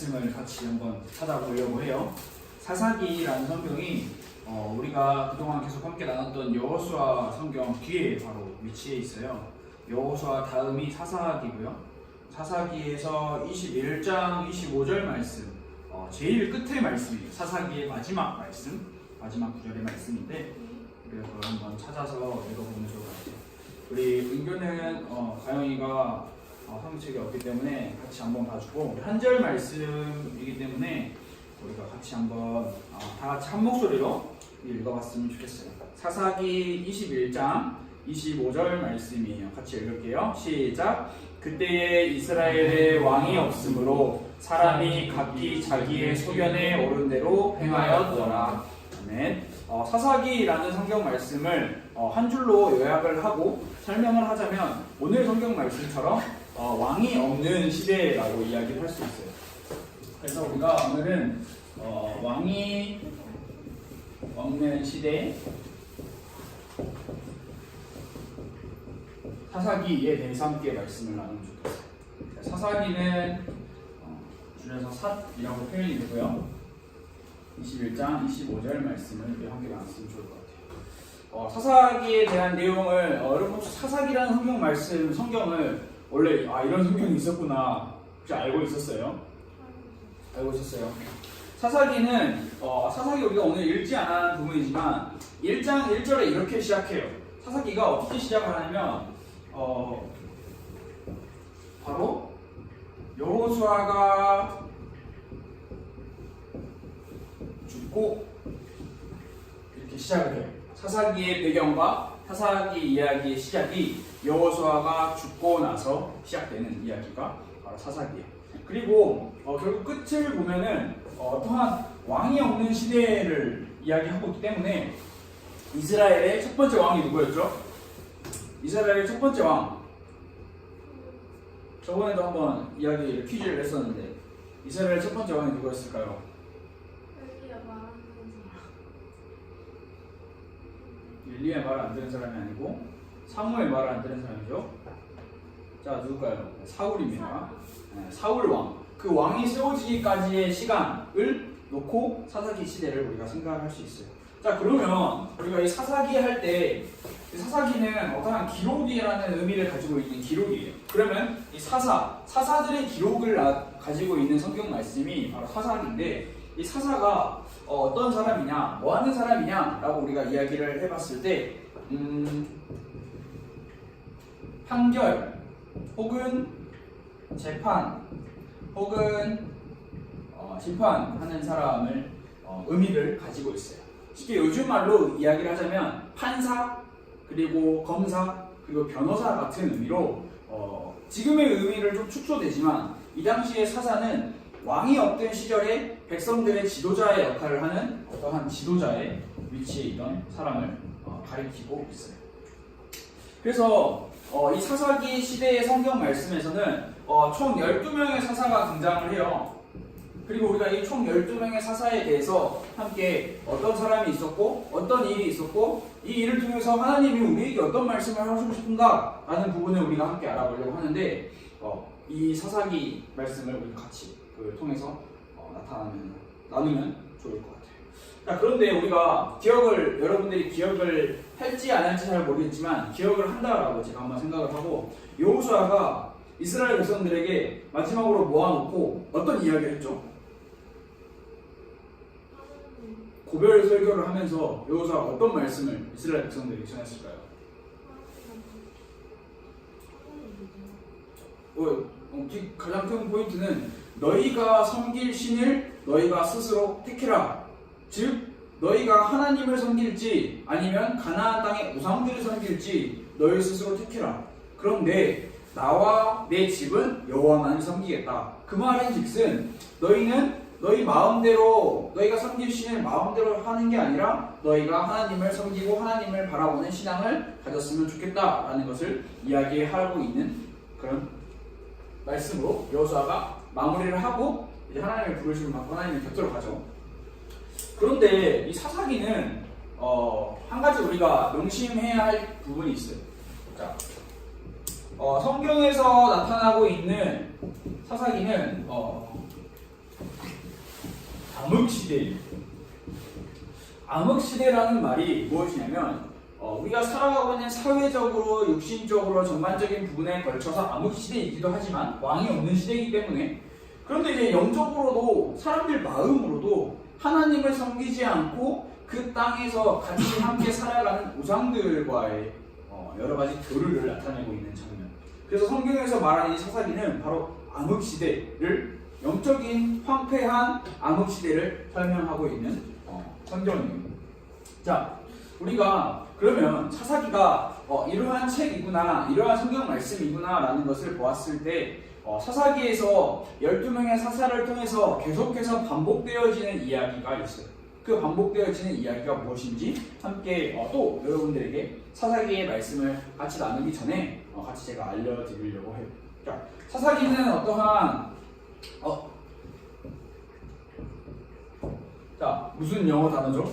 말씀을 같이 한번 찾아보려고 해요. 사사기라는 성경이 우리가 그동안 계속 함께 나눴던 여호수아 성경 뒤에 바로 위치해 있어요. 여호수아 다음이 사사기고요. 사사기에서 21장 25절 말씀, 제일 끝의 말씀이에요. 사사기의 마지막 말씀, 마지막 구절의 말씀인데, 그래서 한번 찾아서 읽어보면 좋을 것 같아요. 우리 은교는 가영이가 성책이 없기 때문에 같이 한번 봐주고, 한 절 말씀이기 때문에 우리가 같이 한번 다 같이 한 목소리로 읽어봤으면 좋겠어요. 사사기 21장 25절 말씀이에요. 같이 읽을게요. 시작. 그때에 이스라엘에 왕이 없으므로 사람이 각기 자기의 소견에 오른 대로 행하였더라. 아멘. 사사기라는 성경 말씀을 한 줄로 요약을 하고 설명을 하자면 오늘 성경 말씀처럼 왕이 없는 시대라고 이야기를 할 수 있어요. 그래서 우리가 오늘은 왕이 없는 시대 사사기에 대해서 함께 말씀을 나누면 좋겠어요. 사사기는 줄여서 삿이라고 표현이 되고요. 21장 25절 말씀을 함께 나눴으면 좋을 것 같아요. 사사기에 대한 내용을 여러분 혹시 사사기라는 성경 말씀 성경을 원래 이런 성경이 있었구나 혹시 알고 있었어요? 알고 있었어요. 사사기는 사사기 우리가 오늘 읽지 않은 부분이지만 1장 1절에 이렇게 시작해요. 사사기가 어떻게 시작을 하냐면 바로 여호수아가 죽고 이렇게 시작을 해요. 사사기의 배경과 사사기 이야기의 시작이 여호수아가 죽고 나서 시작되는 이야기가 바로 사사기예요. 그리고 결국 끝을 보면은 또한 왕이 없는 시대를 이야기하고 있기 때문에 이스라엘의 첫 번째 왕이 누구였죠? 이스라엘의 첫 번째 왕. 저번에도 한번 퀴즈를 했었는데 이스라엘의 첫 번째 왕이 누구였을까요? 엘리야의 말을 안 들은 사람이 아니고 사무엘 말을 안 들은 사람이죠. 자, 누굴까요? 사울입니다. 사울 왕. 그 왕이 세워지기까지의 시간을 놓고 사사기 시대를 우리가 생각할 수 있어요. 자, 그러면 우리가 이 사사기 할 때 사사기는 어떠한 기록이라는 의미를 가지고 있는 기록이에요. 그러면 이 사사들의 기록을 가지고 있는 성경 말씀이 바로 사사기인데, 이 사사가 어떤 사람이냐, 뭐 하는 사람이냐라고 우리가 이야기를 해봤을 때 판결 혹은 재판 혹은 심판하는 사람을 의미를 가지고 있어요. 쉽게 요즘 말로 이야기를 하자면 판사 그리고 검사 그리고 변호사 같은 의미로 지금의 의미를 좀 축소되지만 이 당시의 사사는 왕이 없던 시절에 백성들의 지도자의 역할을 하는 어떠한 지도자의 위치에 있던 사람을 가리키고 있어요. 그래서 이 사사기 시대의 성경 말씀에서는 총 12명의 사사가 등장을 해요. 그리고 우리가 이 총 12명의 사사에 대해서 함께 어떤 사람이 있었고 어떤 일이 있었고 이 일을 통해서 하나님이 우리에게 어떤 말씀을 하시고 싶은가 라는 부분을 우리가 함께 알아보려고 하는데 이 사사기 말씀을 우리 같이 통해서 나누면 좋을 것 같아요. 자, 그런데 우리가 여러분들이 기억을 할지 안 할지 잘 모르겠지만 기억을 한다라고 제가 한번 생각을 하고, 여호수아가 이스라엘 백성들에게 마지막으로 모아놓고 어떤 이야기를 했죠? 고별 설교를 하면서 여호수아가 어떤 말씀을 이스라엘 백성들에게 전했을까요? 가장 큰 포인트는 너희가 섬길 신을 너희가 스스로 택해라. 즉 너희가 하나님을 섬길지 아니면 가나안 땅의 우상들을 섬길지 너희 스스로 택해라. 그런데 나와 내 집은 여호와만을 섬기겠다. 그 말인즉슨 너희는 너희 마음대로 너희가 섬길 신을 마음대로 하는 게 아니라 너희가 하나님을 섬기고 하나님을 바라보는 신앙을 가졌으면 좋겠다라는 것을 이야기하고 있는 그런 말씀으로 여호수아가 마무리를 하고 이제 하나님의 부르심을 받고 하나님의 곁으로 가죠. 그런데 이 사사기는 한 가지 우리가 명심해야 할 부분이 있어요. 자, 성경에서 나타나고 있는 사사기는 암흑시대예요. 암흑시대라는 말이 무엇이냐면 우리가 살아가고 있는 사회적으로, 육신적으로, 전반적인 부분에 걸쳐서 암흑시대이기도 하지만 왕이 없는 시대이기 때문에, 그런데 이제 영적으로도 사람들 마음으로도 하나님을 섬기지 않고 그 땅에서 같이 함께 살아가는 우상들과의 여러 가지 교류를 나타내고 있는 장면. 그래서 성경에서 말하는 이 사사기는 바로 암흑시대를, 영적인 황폐한 암흑시대를 설명하고 있는 성경이에요. 자, 우리가 그러면 사사기가 이러한 책이구나, 이러한 성경 말씀이구나 라는 것을 보았을 때 사사기에서 12명의 사사를 통해서 계속해서 반복되어지는 이야기가 있어요. 그 반복되어지는 이야기가 무엇인지 함께 또 여러분들에게 사사기의 말씀을 같이 나누기 전에 같이 제가 알려드리려고 해요. 자, 사사기는 어떠한 자, 무슨 영어 단어죠?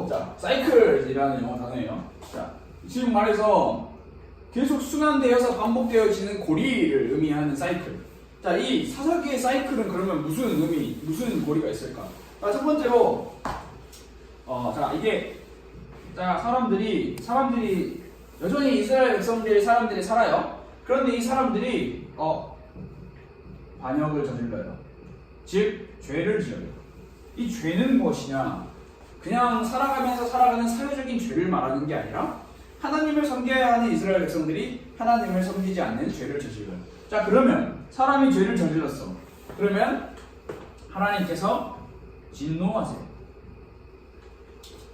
자, 사이클이라는 영어 단어예요. 자, 지금 말해서 계속 순환되어서 반복되어지는 고리를 의미하는 사이클. 자, 이 사사기의 사이클은 그러면 무슨 고리가 있을까? 자, 첫 번째로, 자, 이게, 자, 사람들이 여전히 이스라엘 백성들이 사람들이 살아요. 그런데 이 사람들이, 반역을 저질러요. 즉, 죄를 지어요. 이 죄는 무엇이냐? 그냥 살아가면서 살아가는 사회적인 죄를 말하는 게 아니라 하나님을 섬겨야 하는 이스라엘 백성들이 하나님을 섬기지 않는 죄를 저질러요. 자, 그러면 사람이 죄를 저질렀어. 그러면 하나님께서 진노하세요.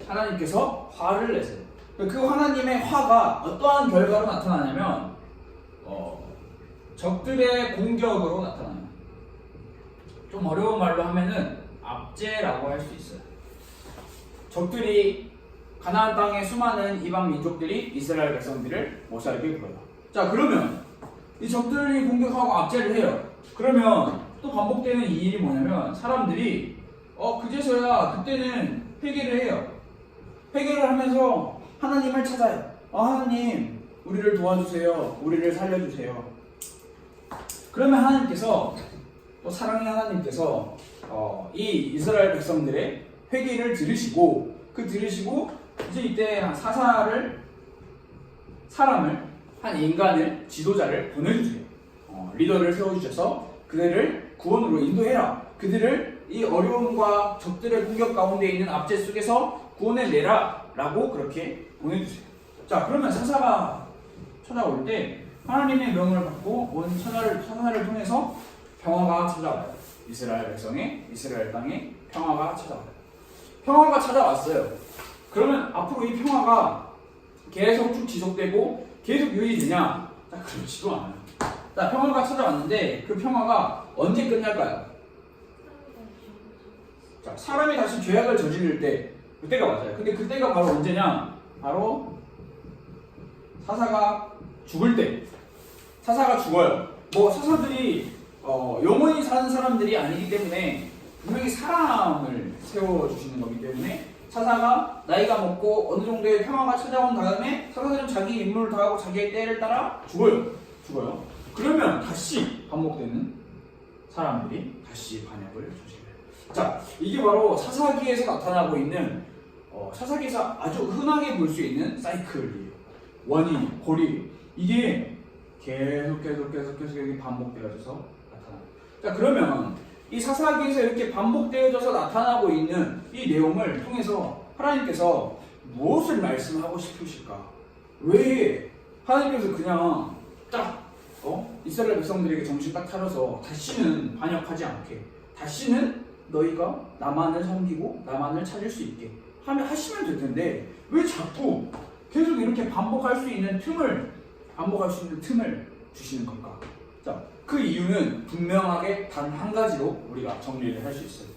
하나님께서 화를 내세요. 그 하나님의 화가 어떠한 결과로 나타나냐면 적들의 공격으로 나타나요. 좀 어려운 말로 하면은 압제라고 할 수 있어요. 적들이 가나안 땅의 수많은 이방 민족들이 이스라엘 백성들을 못 살게 굴어요. 자, 그러면 이 적들이 공격하고 압제를 해요. 그러면 또 반복되는 이 일이 뭐냐면 사람들이 그제서야 그때는 회개를 해요. 회개를 하면서 하나님을 찾아요. 하나님, 우리를 도와주세요. 우리를 살려주세요. 그러면 하나님께서, 또 사랑의 하나님께서 이 이스라엘 백성들의 회개를 들으시고 이제 이때 한 인간을, 지도자를 보내주세요. 리더를 세워주셔서 그들을 구원으로 인도해라. 그들을 이 어려움과 적들의 공격 가운데 있는 압제 속에서 구원해내라 라고 그렇게 보내주세요. 자, 그러면 사사가 찾아올 때 하나님의 명을 받고 온 사사를 통해서 평화가 찾아와요. 이스라엘 땅에 평화가 찾아와요. 평화가 찾아왔어요. 그러면 앞으로 이 평화가 계속 쭉 지속되고 계속 유지되냐? 자, 그렇지도 않아요. 자, 평화가 찾아왔는데 그 평화가 언제 끝날까요? 자, 사람이 다시 죄악을 저지를 때, 그때가 맞아요. 근데 그때가 바로 언제냐? 바로 사사가 죽을 때. 사사가 죽어요. 사사들이 영원히 사는 사람들이 아니기 때문에 분명히 사람을 세워주시는 거기 때문에 사사가 나이가 먹고 어느 정도의 평화가 찾아온 다음에 사사들은 자기 임무를 다하고 자기의 때를 따라 죽어요. 그러면 다시 반복되는 사람들이 다시 반역을 저질러요. 자, 이게 바로 사사기에서 나타나고 있는 사사기에서 아주 흔하게 볼 수 있는 사이클이에요. 원인, 고리. 이게 계속 반복되어져서 나타나요. 자, 그러면 이 사사기에서 이렇게 반복되어져서 나타나고 있는 이 내용을 통해서 하나님께서 무엇을 말씀하고 싶으실까? 왜 하나님께서 그냥 딱 이스라엘 백성들에게 정신 딱 차려서 다시는 반역하지 않게, 다시는 너희가 나만을 섬기고 나만을 찾을 수 있게 하시면 될 텐데 왜 자꾸 계속 이렇게 반복할 수 있는 틈을 주시는 걸까? 자, 그 이유는 분명하게 단 한 가지로 우리가 정리를 할 수 있어요.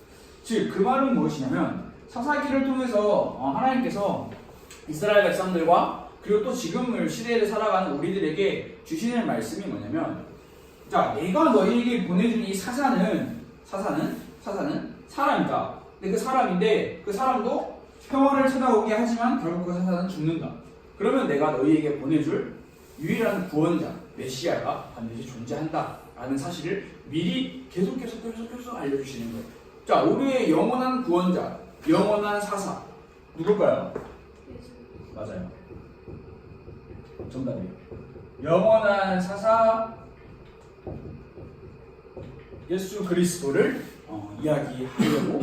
즉, 그 말은 무엇이냐면 사사기를 통해서 하나님께서 이스라엘 백성들과 그리고 또 지금 시대를 살아가는 우리들에게 주시는 말씀이 뭐냐면, 자, 내가 너희에게 보내준 이 사사는 사람이다. 근데 그 사람도 평화를 찾아오게 하지만 결국 그 사사는 죽는다. 그러면 내가 너희에게 보내줄 유일한 구원자 메시아가 반드시 존재한다라는 사실을 미리 계속 알려주시는 거예요. 자, 우리의 영원한 구원자, 영원한 사사 누굴까요? 맞아요. 정답이에요. 영원한 사사 예수 그리스도를 이야기하려고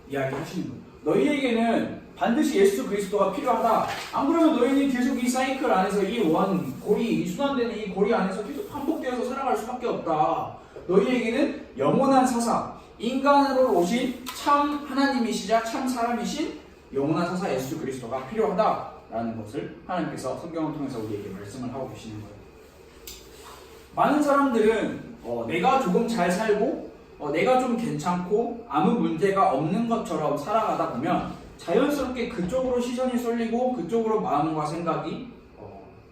이야기하시는 거예요. 너희에게는 반드시 예수 그리스도가 필요하다. 안 그러면 너희는 계속 이 사이클 안에서 이 고리, 이 순환되는 이 고리 안에서 계속 반복되어서 살아갈 수밖에 없다. 너희에게는 영원한 사사, 인간으로 오신 참 하나님이시자 참 사람이신 영원한 사사 예수 그리스도가 필요하다라는 것을 하나님께서 성경을 통해서 우리에게 말씀을 하고 계시는 거예요. 많은 사람들은 내가 조금 잘 살고 내가 좀 괜찮고 아무 문제가 없는 것처럼 살아가다 보면 자연스럽게 그쪽으로 시선이 쏠리고 그쪽으로 마음과 생각이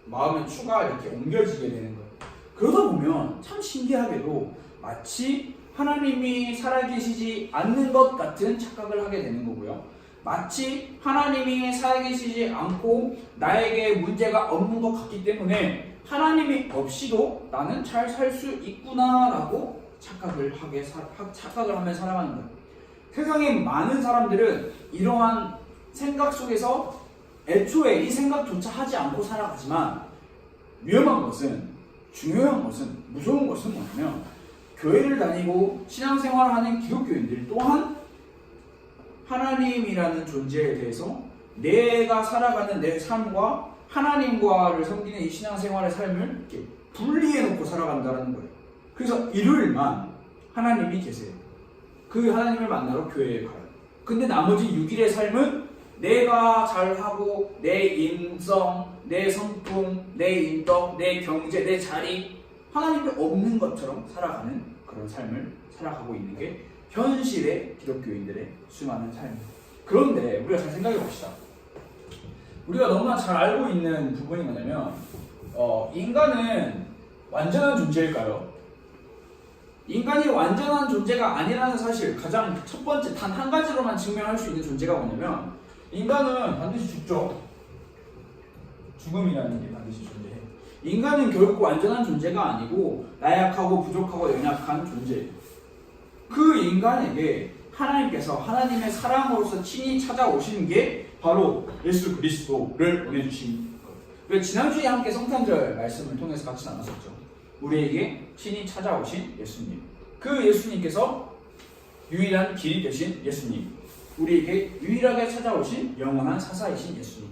마음의 추가 이렇게 옮겨지게 되는 거예요. 그러다 보면 참 신기하게도 마치 하나님이 살아계시지 않는 것 같은 착각을 하게 되는 거고요. 마치 하나님이 살아계시지 않고 나에게 문제가 없는 것 같기 때문에 하나님이 없이도 나는 잘 살 수 있구나라고 착각을 하며 살아가는 거예요. 세상에 많은 사람들은 이러한 생각 속에서 애초에 이 생각조차 하지 않고 살아가지만 위험한 것은, 중요한 것은, 무서운 것은 뭐냐면 교회를 다니고 신앙생활을 하는 기독교인들 또한 하나님이라는 존재에 대해서 내가 살아가는 내 삶과 하나님과를 섬기는 이 신앙생활의 삶을 이렇게 분리해놓고 살아간다는 거예요. 그래서 일요일만 하나님이 계세요. 그 하나님을 만나러 교회에 가요. 근데 나머지 6일의 삶은 내가 잘하고 내 인성, 내 성품, 내 인덕, 내 경제, 내 자리 하나님이 없는 것처럼 살아가는 그런 삶을 살아가고 있는 게 현실의 기독교인들의 수많은 삶입니다. 그런데 우리가 잘 생각해 봅시다. 우리가 너무나 잘 알고 있는 부분이 뭐냐면 인간은 완전한 존재일까요? 인간이 완전한 존재가 아니라는 사실, 가장 첫 번째 단 한 가지로만 증명할 수 있는 존재가 뭐냐면 인간은 반드시 죽죠. 죽음이라는 게 반드시 존재해요. 인간은 결코 완전한 존재가 아니고 나약하고 부족하고 연약한 존재예요. 그 인간에게 하나님께서 하나님의 사랑으로서 친히 찾아오신 게 바로 예수 그리스도를 보내주신 거예요. 지난주에 함께 성탄절 말씀을 통해서 같이 나눴었죠. 우리에게 친히 찾아오신 예수님, 그 예수님께서 유일한 길이 되신 예수님, 우리에게 유일하게 찾아오신 영원한 사사이신 예수님,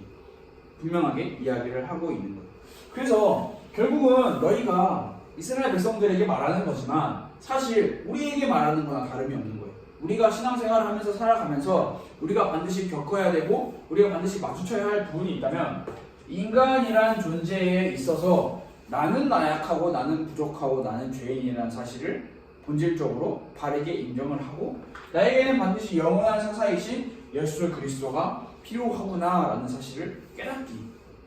분명하게 이야기를 하고 있는 거예요. 그래서 결국은 너희가 이스라엘 백성들에게 말하는 거지만 사실 우리에게 말하는 거나 다름이 없는 거예요. 우리가 신앙생활을 하면서 살아가면서 우리가 반드시 겪어야 되고 우리가 반드시 마주쳐야 할 부분이 있다면, 인간이란 존재에 있어서 나는 나약하고 나는 부족하고 나는 죄인이라는 사실을 본질적으로 바르게 인정을 하고 나에게는 반드시 영원한 사사이신 예수 그리스도가 필요하구나 라는 사실을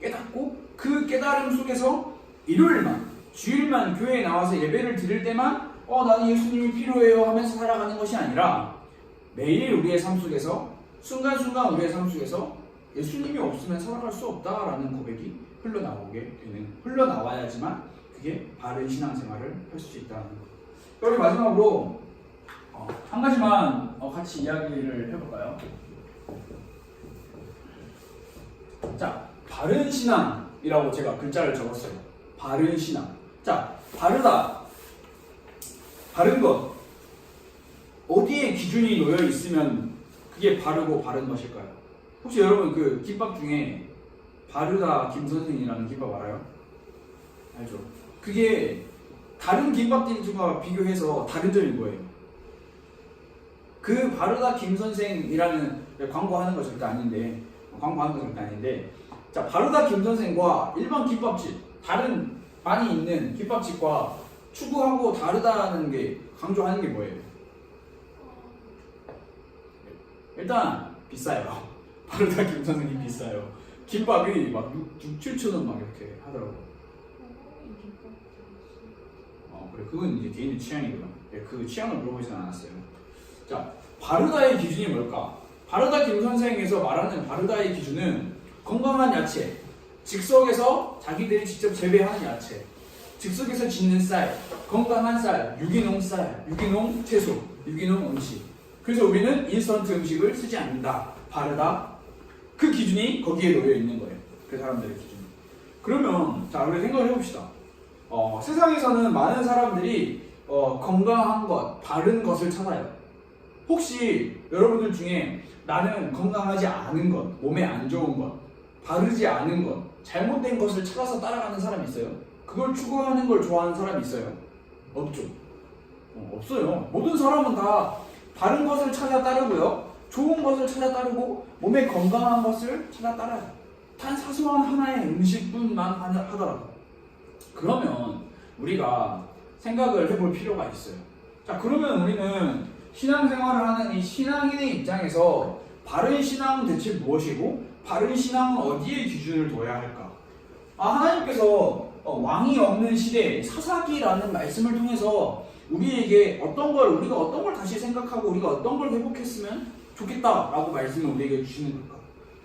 깨닫고 그 깨달음 속에서 일요일만, 주일만 교회에 나와서 예배를 드릴 때만 나는 예수님이 필요해요 하면서 살아가는 것이 아니라 매일 우리의 삶 속에서 순간순간 우리의 삶 속에서 예수님이 없으면 살아갈 수 없다라는 고백이 흘러나와야지만 그게 바른 신앙생활을 할 수 있다는 거예요. 우리 마지막으로 한 가지만 같이 이야기를 해볼까요? 자, 바른 신앙이라고 제가 글자를 적었어요. 바른 신앙. 자, 바르다, 바른 것, 어디에 기준이 놓여 있으면 그게 바르고 바른 것일까요? 혹시 여러분 그 김밥 중에 바르다 김선생이라는 김밥 알아요? 알죠? 그게 다른 김밥집과 비교해서 다른 점이 뭐예요? 그 바르다 김선생이라는, 광고하는 거 절대 아닌데, 자, 바르다 김선생과 일반 김밥집, 다른 많이 있는 김밥집과 추구하고 다르다는 게, 강조하는 게 뭐예요? 일단 비싸요. 바르다 김선생이 비싸요. 김밥이 막 6, 7천 원 막 이렇게 하더라고요. 그래, 그건 이제 개인의 취향이고요. 그 취향을 물어보지는 않았어요. 자, 바르다의 기준이 뭘까? 바르다 김선생에서 말하는 바르다의 기준은 건강한 야채, 즉석에서 자기들이 직접 재배하는 야채, 즉석에서 짓는 쌀, 건강한 쌀, 유기농 쌀, 유기농 채소, 유기농 음식. 그래서 우리는 인스턴트 음식을 쓰지 않는다, 바르다. 그 기준이 거기에 놓여 있는 거예요. 그 사람들의 기준. 그러면 자, 우리 생각을 해봅시다. 세상에서는 많은 사람들이 건강한 것, 바른 것을 찾아요. 혹시 여러분들 중에 나는 건강하지 않은 것, 몸에 안 좋은 것, 바르지 않은 것, 잘못된 것을 찾아서 따라가는 사람이 있어요? 그걸 추구하는 걸 좋아하는 사람이 있어요? 없죠. 없어요. 모든 사람은 다 바른 것을 찾아 따르고요, 좋은 것을 찾아 따르고 몸에 건강한 것을 찾아 따라요. 단 사소한 하나의 음식뿐만 하더라도. 그러면 우리가 생각을 해볼 필요가 있어요. 자, 그러면 우리는 신앙생활을 하는 이 신앙인의 입장에서 바른 신앙은 대체 무엇이고 바른 신앙은 어디에 기준을 둬야 할까? 하나님께서 왕이 없는 시대, 사사기라는 말씀을 통해서 우리에게 우리가 어떤 걸 다시 생각하고 우리가 어떤 걸 회복했으면 좋겠다라고 말씀을 우리에게 주시는 걸까?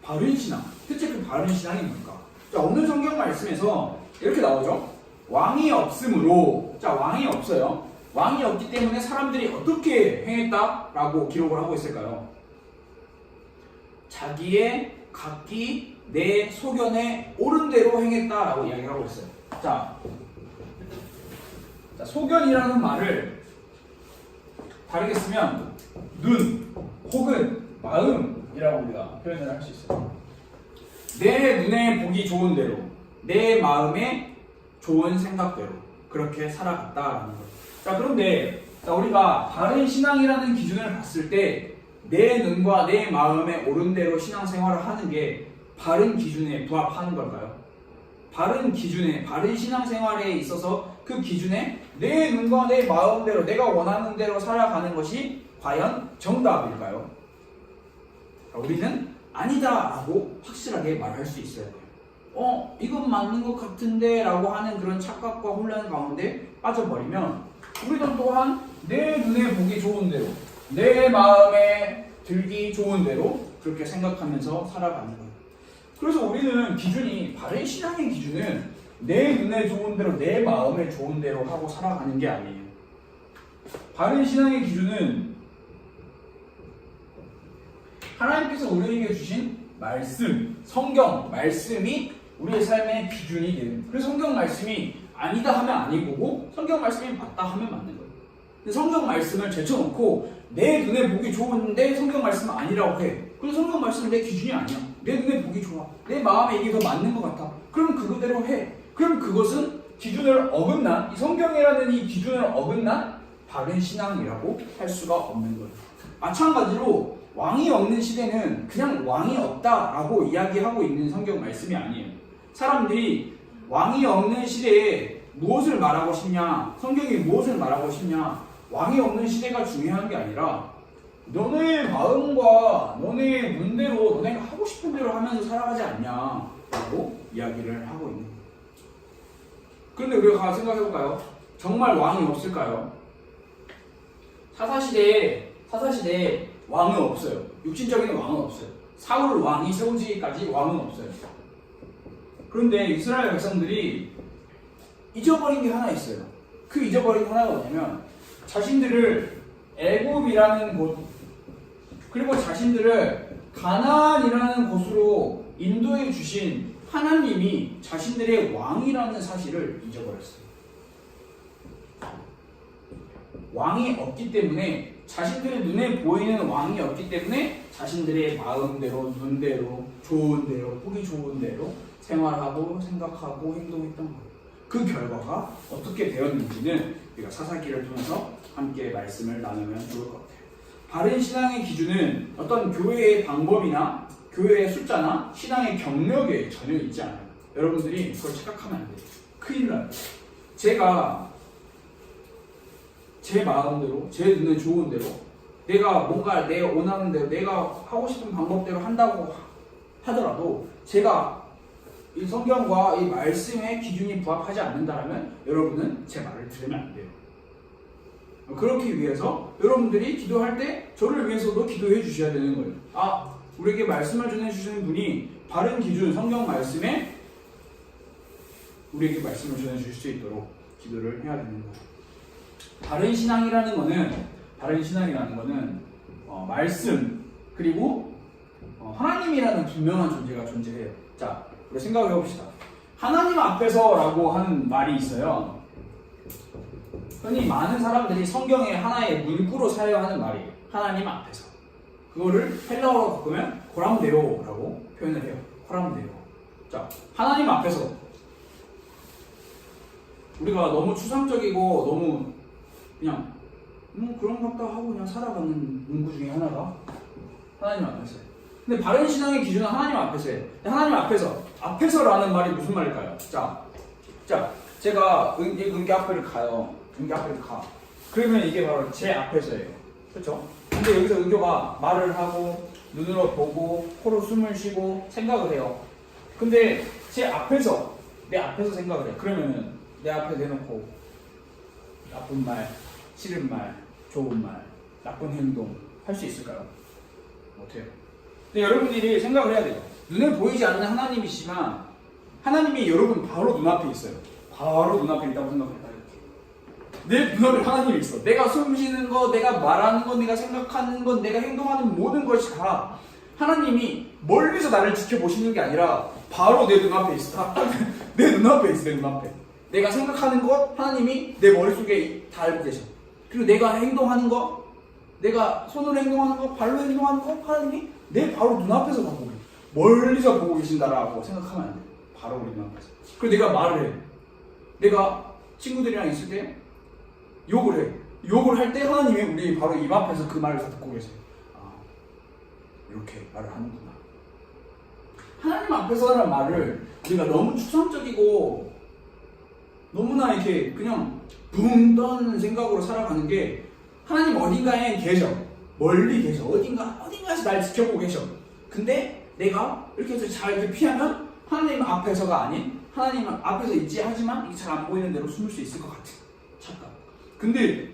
바른 신앙. 대체 그 바른 신앙이 뭘까? 자, 오늘 성경 말씀에서 이렇게 나오죠. 왕이 없으므로, 자, 왕이 없어요. 왕이 없기 때문에 사람들이 어떻게 행했다라고 기록을 하고 있을까요? 자기의 각기 내 소견에 옳은 대로 행했다라고 이야기하고 있어요. 자, 소견이라는 말을 다르게 쓰면 눈 혹은 마음이라고 우리가 표현을 할 수 있어요. 내 눈에 보기 좋은 대로, 내 마음에 좋은 생각대로 그렇게 살아갔다라는 거예요. 자, 그런데 우리가 바른 신앙이라는 기준을 봤을 때 내 눈과 내 마음에 옳은 대로 신앙생활을 하는 게 바른 기준에 부합하는 걸까요? 바른 기준에, 바른 신앙생활에 있어서 그 기준에 내 눈과 내 마음대로 내가 원하는 대로 살아가는 것이 과연 정답일까요? 우리는 아니다라고 확실하게 말할 수 있어야 돼요. 이건 맞는 것 같은데 라고 하는 그런 착각과 혼란 가운데 빠져버리면 우리는 또한 내 눈에 보기 좋은 대로, 내 마음에 들기 좋은 대로 그렇게 생각하면서 살아가는 거예요. 그래서 우리는 기준이, 바른 신앙의 기준은 내 눈에 좋은 대로, 내 마음에 좋은 대로 하고 살아가는 게 아니에요. 바른 신앙의 기준은 하나님께서 우리에게 주신 말씀, 성경 말씀이 우리의 삶의 기준이 되는. 그래서 성경 말씀이 아니다 하면 아니고 성경 말씀이 맞다 하면 맞는 거예요. 근데 성경 말씀을 제쳐놓고 내 눈에 보기 좋은데 성경 말씀은 아니라고 해. 그래서 성경 말씀은 내 기준이 아니야. 내 눈에 보기 좋아. 내 마음에 이게 더 맞는 것 같아. 그럼 그거대로 해. 그럼 그것은 기준을 어긋난, 이 성경이라는 이 기준을 어긋난 바른 신앙이라고 할 수가 없는 거예요. 마찬가지로 왕이 없는 시대는 그냥 왕이 없다라고 이야기하고 있는 성경 말씀이 아니에요. 사람들이 왕이 없는 시대에 무엇을 말하고 싶냐, 성경이 무엇을 말하고 싶냐, 왕이 없는 시대가 중요한 게 아니라 너네의 마음과 너네의 눈대로 너네가 하고 싶은 대로 하면서 살아가지 않냐라고 이야기를 하고 있는 거예요. 그런데 우리가 생각해볼까요? 정말 왕이 없을까요? 사사시대에 왕은 없어요. 육신적인 왕은 없어요. 사울 왕이 세워지기까지 왕은 없어요. 그런데 이스라엘 백성들이 잊어버린 게 하나 있어요. 그 잊어버린 게 하나가 뭐냐면 자신들을 애굽이라는 곳, 그리고 자신들을 가나안이라는 곳으로 인도해 주신 하나님이 자신들의 왕이라는 사실을 잊어버렸어요. 왕이 없기 때문에, 자신들의 눈에 보이는 왕이 없기 때문에 자신들의 마음대로, 눈대로, 좋은 대로, 보기 좋은 대로 생활하고 생각하고 행동했던 거예요. 그 결과가 어떻게 되었는지는 우리가 사사기를 통해서 함께 말씀을 나누면 좋을 것 같아요. 바른 신앙의 기준은 어떤 교회의 방법이나 교회의 숫자나 신앙의 경력에 전혀 있지 않아요. 여러분들이 그걸 착각하면 안 돼요. 큰일 나요. 제가 제 마음대로, 제 눈에 좋은 대로, 내가 뭔가 내 원하는 대로, 내가 하고 싶은 방법대로 한다고 하더라도 제가 이 성경과 이 말씀의 기준이 부합하지 않는다면 여러분은 제 말을 들으면 안 돼요. 그렇기 위해서 여러분들이 기도할 때 저를 위해서도 기도해 주셔야 되는 거예요. 우리에게 말씀을 전해주시는 분이 바른 기준, 성경 말씀에 우리에게 말씀을 전해줄 수 있도록 기도를 해야 되는 거예요. 바른 신앙이라는 거는 말씀 그리고 하나님이라는 분명한 존재가 존재해요. 자, 우리 생각을 해봅시다. 하나님 앞에서라고 하는 말이 있어요. 흔히 많은 사람들이 성경에 하나의 문구로 사용하는 말이에요. 하나님 앞에서. 그거를 헬라어로 바꾸면 코람데오라고 표현을 해요. 코람데오. 자, 하나님 앞에서 우리가 너무 추상적이고 너무 그냥 그런 것 같다 하고 그냥 살아가는 문구 중에 하나가 하나님 앞에서예요. 근데 바른 신앙의 기준은 하나님 앞에서예요. 하나님 앞에서라는 말이 무슨 말일까요? 자, 제가 은기 앞에를 가요. 은기 앞에를 가. 그러면 이게 바로 제 앞에서예요. 그렇죠? 근데 여기서 은교가 말을 하고 눈으로 보고 코로 숨을 쉬고 생각을 해요. 근데 제 앞에서 내 앞에서 생각을 해요. 그러면 내 앞에 내놓고 나쁜 말, 싫은 말, 좋은 말, 나쁜 행동 할 수 있을까요? 못해요. 근데 여러분들이 생각을 해야 돼요. 눈에 보이지 않는 하나님이시지만 하나님이 여러분 바로 눈앞에 있어요. 바로 눈앞에 있다고 생각해요. 내 눈앞에 하나님이 있어. 내가 숨 쉬는 거, 내가 말하는 거, 내가 생각하는 건, 내가 행동하는 모든 것이 다 하나님이 멀리서 나를 지켜보시는 게 아니라 바로 내 눈앞에 있어. 내 눈앞에 있어. 내 눈앞에. 내가 생각하는 것 하나님이 내 머릿속에 다 알고 계셔. 그리고 내가 행동하는 거, 내가 손으로 행동하는 거, 발로 행동하는 거 하나님이 내 바로 눈앞에서 다 보고 계셔. 멀리서 보고 계신다라고 생각하면 안 돼. 바로 우리 눈앞에서. 그리고 내가 말을 해. 내가 친구들이랑 있을 때 욕을 해. 욕을 할 때 하나님이 우리 바로 입 앞에서 그 말을 다 듣고 계세요. 아, 이렇게 말을 하는구나. 하나님 앞에서 하는 말을 우리가 너무 추상적이고 너무나 이렇게 그냥 붕 떠는 생각으로 살아가는 게 하나님 어딘가에 계셔. 멀리 계셔. 어딘가에서 날 지켜보고 계셔. 근데 내가 이렇게 해서 잘 이렇게 피하면 하나님 앞에서가 아닌 하나님 앞에서 있지 하지만 이게 잘 안 보이는 대로 숨을 수 있을 것 같은 착각. 근데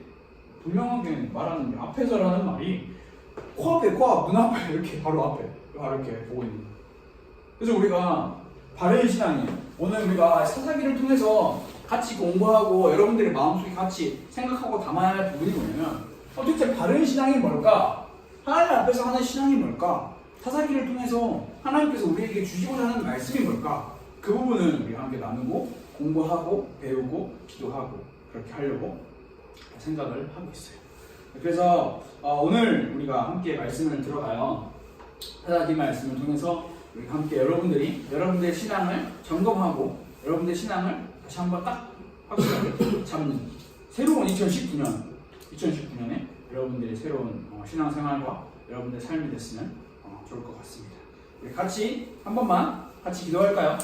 분명하게 말하는 게 앞에서라는 말이 코앞에, 눈앞에 이렇게 바로 앞에 이렇게 보고 있는 거예요. 그래서 우리가 바른 신앙이에요. 오늘 우리가 사사기를 통해서 같이 공부하고 여러분들의 마음속에 같이 생각하고 담아야 할 부분이 뭐냐면 도대체 바른 신앙이 뭘까? 하나님 앞에서 하는 신앙이 뭘까? 사사기를 통해서 하나님께서 우리에게 주시고자 하는 말씀이 뭘까? 그 부분을 우리 함께 나누고 공부하고 배우고 기도하고 그렇게 하려고 생각을 하고 있어요. 그래서 오늘 우리가 함께 말씀을 들어가요. 사사기 말씀을 통해서 우리 함께 여러분들의 신앙을 점검하고 여러분들의 신앙을 다시 한번 딱 확실하게 잡는 새로운 2019년에 여러분들의 새로운 신앙생활과 여러분들의 삶이 됐으면 좋을 것 같습니다. 우리 같이 한 번만 같이 기도할까요?